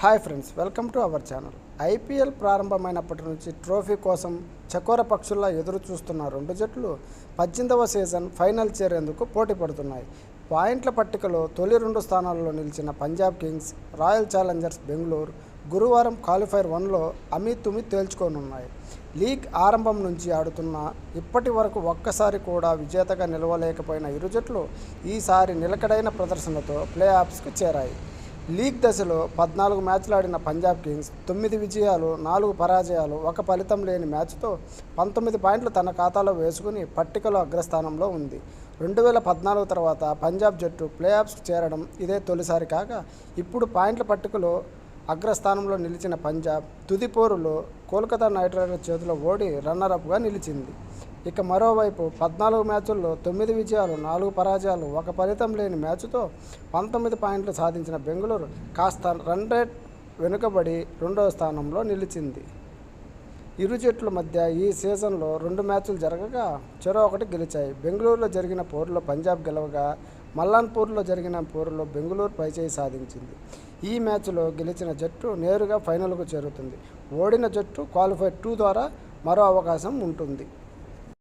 Hi friends, welcome to our channel. IPL ప్రారంభమైనప్పటి నుంచి trophy కోసం చకోర పక్షుల్లా ఎదురు చూస్తున్న రెండు జట్లు 18వ సీజన్ ఫైనల్ చేరేందుకు పోటీ పడుతున్నాయి. పాయింట్ల పట్టికలో తొలి రెండు స్థానాల్లో నిలిచిన Punjab Kings, royal Challengers Bengaluru గురువారం క్వాలిఫైర్ 1లో అమీతుమీ తేల్చుకోనున్నాయి. లీగ్ ఆరంభం నుంచి ఆడుతున్న ఇప్పటి వరకు ఒక్కసారి కూడా విజేతగా నిలవలేకపోయిన ఇరు జట్లు ఈసారి నిలకడైన ప్రదర్శనతో ప్లే ఆఫ్స్కు చేరాయి. లీగ్ దశలో 14 మ్యాచ్లు ఆడిన పంజాబ్ కింగ్స్ 9 విజయాలు, 4 పరాజయాలు, ఒక ఫలితం లేని మ్యాచ్తో 19 పాయింట్లు తన ఖాతాలో వేసుకుని పట్టికలో అగ్రస్థానంలో ఉంది. 2014 తర్వాత పంజాబ్ జట్టు ప్లే ఆఫ్స్కు చేరడం ఇదే తొలిసారి కాగా, ఇప్పుడు పాయింట్ల పట్టికలో అగ్రస్థానంలో నిలిచిన పంజాబ్ తుది పోరులో కోల్కతా నైట్ రైడర్స్ చేతిలో ఓడి రన్నరప్గా నిలిచింది. ఇక మరోవైపు 14 మ్యాచుల్లో 9 విజయాలు, 4 పరాజయాలు, ఒక ఫలితం లేని మ్యాచ్తో 19 పాయింట్లు సాధించిన బెంగళూరు కాస్త రన్ రేట్ వెనుకబడి రెండవ స్థానంలో నిలిచింది. ఇరు జట్ల మధ్య ఈ సీజన్లో 2 మ్యాచ్లు జరగగా చెరో ఒకటి గెలిచాయి. బెంగళూరులో జరిగిన పోరులో పంజాబ్ గెలవగా, మల్లాన్పూర్లో జరిగిన పోరులో బెంగళూరు పైచేయి సాధించింది. ఈ మ్యాచ్లో గెలిచిన జట్టు నేరుగా ఫైనల్కు చేరుతుంది. ఓడిన జట్టు క్వాలిఫైర్ 2 ద్వారా మరో అవకాశం ఉంటుంది.